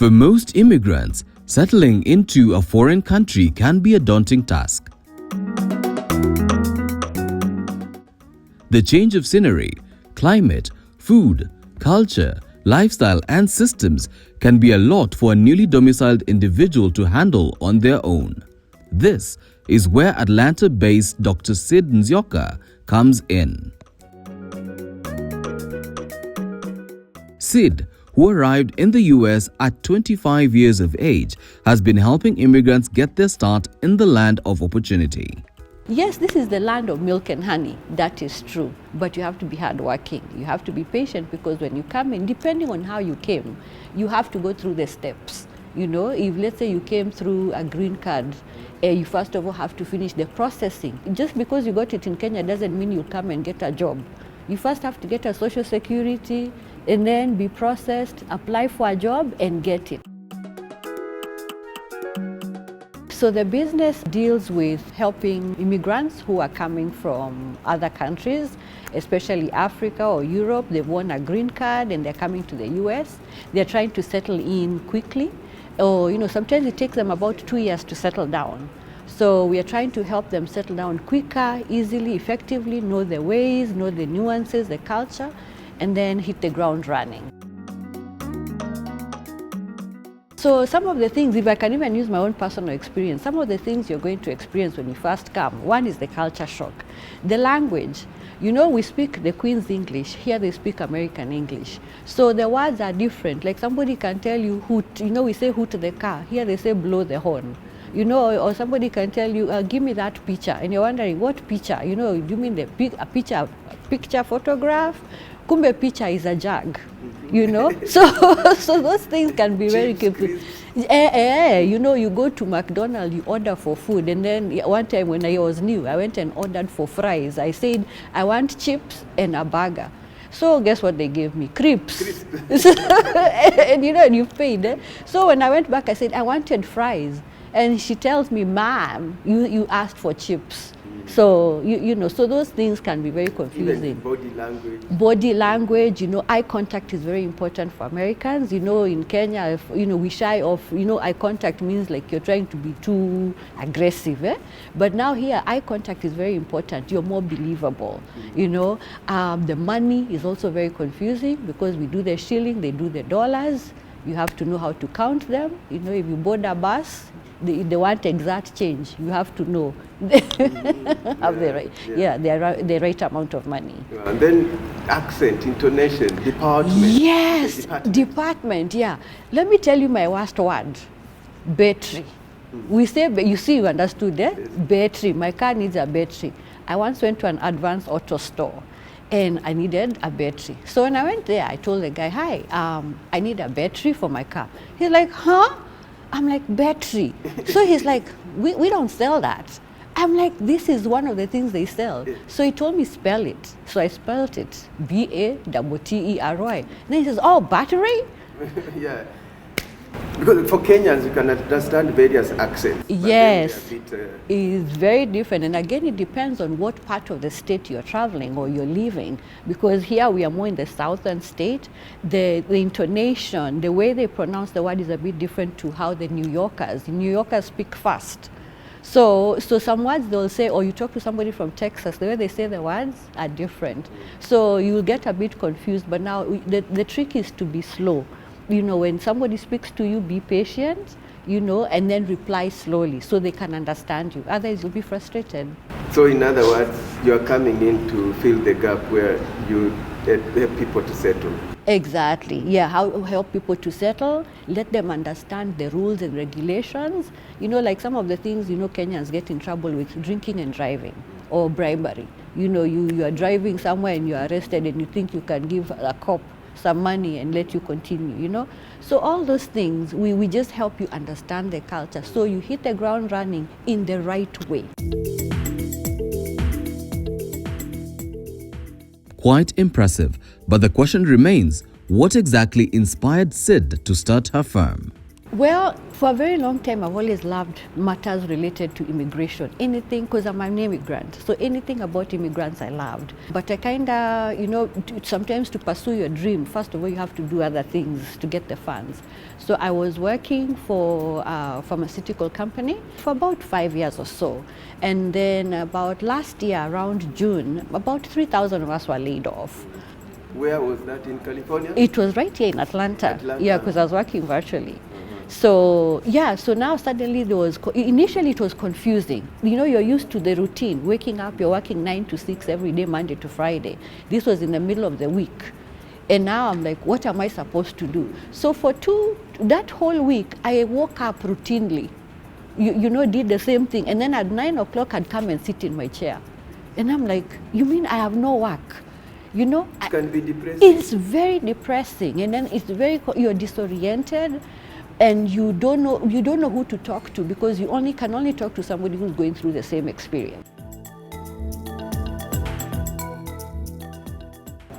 For most immigrants, settling into a foreign country can be a daunting task. The change of scenery, climate, food, culture, lifestyle and systems can be a lot for a newly domiciled individual to handle on their own. This is where Atlanta-based Dr. Cyd Nzyoka comes in. Cyd, who arrived in the US at 25 years of age, has been helping immigrants get their start in the land of opportunity. Yes, this is the land of milk and honey. That is true. But you have to be hardworking. You have to be patient, because when you come in, depending on how you came, you have to go through the steps. You know, if let's say you came through a green card, you first of all have to finish the processing. Just because you got it in Kenya doesn't mean you'll come and get a job. You first have to get a social security and then be processed, apply for a job and get it. So the business deals with helping immigrants who are coming from other countries, especially Africa or Europe. They've won a green card and they're coming to the US. They're trying to settle in quickly. Or, sometimes it takes them about 2 years to settle down. So we are trying to help them settle down quicker, easily, effectively, know the ways, know the nuances, the culture, and then hit the ground running. So some of the things, if I can even use my own personal experience, some of the things you're going to experience when you first come, one is the culture shock. The language, we speak the Queen's English, here they speak American English. So the words are different. Like somebody can tell you hoot, we say hoot the car, here they say blow the horn. Or somebody can tell you, give me that picture, and you're wondering, what picture? Do you mean a picture photograph? Kumbe picture is a jug, So those things can be very confusing. You go to McDonald's, you order for food, and then one time when I was new, I went and ordered for fries. I said, I want chips and a burger. So guess what they gave me? Crisps. And you paid. So when I went back, I said, I wanted fries. And she tells me, ma'am, you asked for chips. So, so those things can be very confusing. Even body language. Body language, eye contact is very important for Americans. In Kenya, we shy off, eye contact means like you're trying to be too aggressive. But now here, eye contact is very important. You're more believable. The money is also very confusing, because we do the shilling, they do the dollars. You have to know how to count them. If you board a bus, they want exact change. You have to know have the right amount of money. And then accent, intonation, department. Yes, department. Yeah. Let me tell you my worst word: battery. We say, you understood that? Yes. Battery. My car needs a battery. I once went to an advanced auto store, and I needed a battery. So when I went there, I told the guy, hi, I need a battery for my car. He's like, huh? I'm like, battery. So he's like, we don't sell that. I'm like, this is one of the things they sell. So he told me, spell it. So I spelled it, B-A-T-T-E-R-Y. Then he says, oh, battery? Yeah. Because for Kenyans, you can understand various accents. Yes, it's very different. And again, it depends on what part of the state you're traveling or you're living. Because here we are more in the southern state. The intonation, the way they pronounce the word is a bit different to how the New Yorkers speak fast. So some words they'll say, or you talk to somebody from Texas, the way they say the words are different. So you'll get a bit confused, but now the trick is to be slow. When somebody speaks to you, be patient, and then reply slowly so they can understand you. Otherwise, you'll be frustrated. So in other words, you're coming in to fill the gap where you help people to settle. Exactly. Yeah, help people to settle, let them understand the rules and regulations. Like some of the things, Kenyans get in trouble with drinking and driving or bribery. You are driving somewhere and you're arrested and you think you can give a cop some money and let you continue, So all those things, we just help you understand the culture so you hit the ground running in the right way. Quite impressive, but the question remains, what exactly inspired Cyd to start her firm? Well, for a very long time, I've always loved matters related to immigration. Anything, because I'm an immigrant. So anything about immigrants I loved. But I kind of, sometimes to pursue your dream, first of all, you have to do other things to get the funds. So I was working for a pharmaceutical company for about 5 years or so. And then about last year, around June, about 3,000 of us were laid off. Where was that, in California? It was right here in Atlanta. Atlanta. Yeah, because I was working virtually. So yeah, so now suddenly initially it was confusing. You're used to the routine, waking up, you're working 9 to 6 every day, Monday to Friday. This was in the middle of the week. And now I'm like, what am I supposed to do? So for that whole week, I woke up routinely, did the same thing. And then at 9 o'clock, I'd come and sit in my chair. And I'm like, you mean I have no work? It can be depressing. It's very depressing. And then you're disoriented. And you don't know who to talk to, because you can only talk to somebody who's going through the same experience.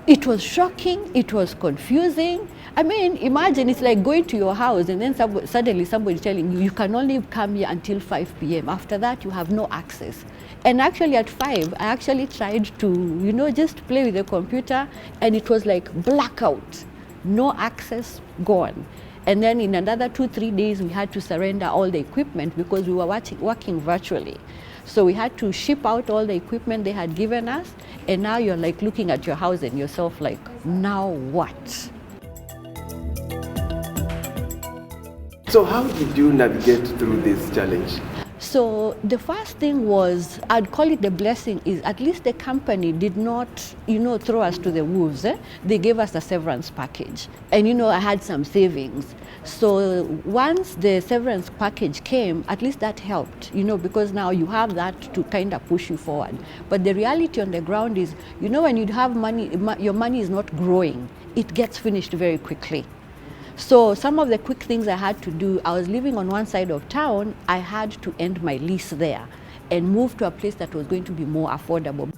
It was shocking, it was confusing. I mean, imagine it's like going to your house and then suddenly somebody telling you can only come here until 5 p.m. After that, you have no access. And actually at 5, I actually tried to, just play with the computer, and it was like blackout, no access, gone. And then in another 2-3 days, we had to surrender all the equipment because we were working virtually. So we had to ship out all the equipment they had given us. And now you're like looking at your house and yourself like, now what? So how did you navigate through this challenge? So the first thing was, I'd call it the blessing, is at least the company did not, throw us to the wolves. They gave us a severance package. And, I had some savings. So once the severance package came, at least that helped, because now you have that to kind of push you forward. But the reality on the ground is, when you have money, your money is not growing. It gets finished very quickly. So some of the quick things I had to do, I was living on one side of town, I had to end my lease there and move to a place that was going to be more affordable.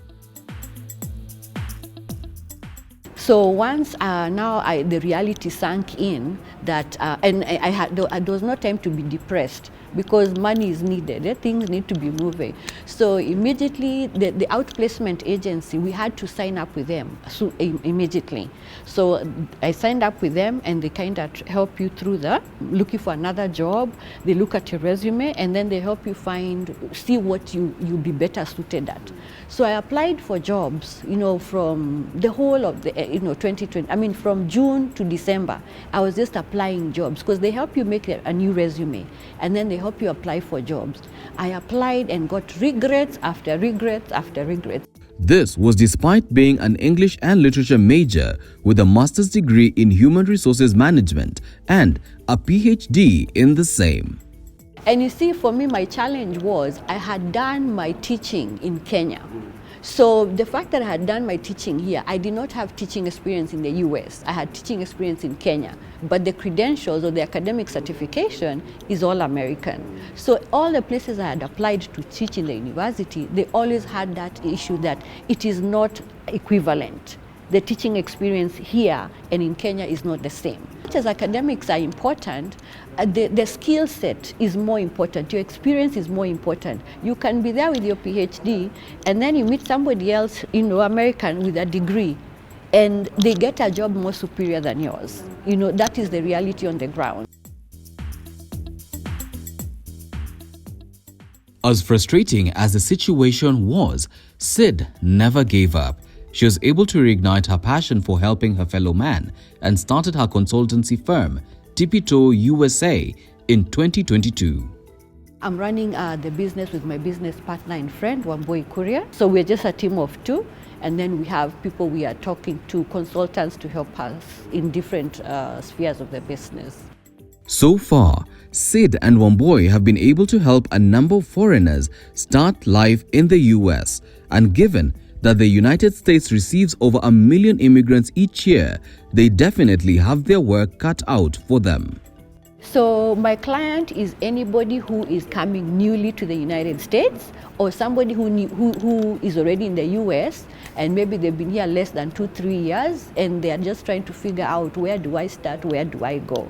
So once the reality sank in that, and there was no time to be depressed because money is needed, things need to be moving. So immediately, the outplacement agency, we had to sign up with them immediately. So I signed up with them, and they kind of help you through looking for another job. They look at your resume, and then they help you see what you'll be better suited at. So I applied for jobs, from the whole of the, 2020, I mean, from June to December, I was just applying jobs because they help you make a new resume, and then they help you apply for jobs. I applied and got regrets after regrets after regrets. This was despite being an English and Literature major with a master's degree in Human Resources Management and a PhD in the same. And you see, for me, my challenge was I had done my teaching in Kenya. So the fact that I had done my teaching here, I did not have teaching experience in the US. I had teaching experience in Kenya. But the credentials or the academic certification is all American. So all the places I had applied to teach in the university, they always had that issue that it is not equivalent. The teaching experience here and in Kenya is not the same. As academics are important, the skill set is more important. Your experience is more important. You can be there with your PhD, and then you meet somebody else, American with a degree, and they get a job more superior than yours. That is the reality on the ground. As frustrating as the situation was, Cyd never gave up. She was able to reignite her passion for helping her fellow man and started her consultancy firm, Tipitoe USA, in 2022. I'm running the business with my business partner and friend, Wamboi Courier. So we're just a team of 2, and then we have people we are talking to, consultants to help us in different spheres of the business. So far, Cyd and Wamboi have been able to help a number of foreigners start life in the US, and given that the United States receives over 1 million immigrants each year, they definitely have their work cut out for them. So my client is anybody who is coming newly to the United States, or somebody who is already in the US and maybe they've been here less than 2-3 years and they are just trying to figure out, where do I start, where do I go?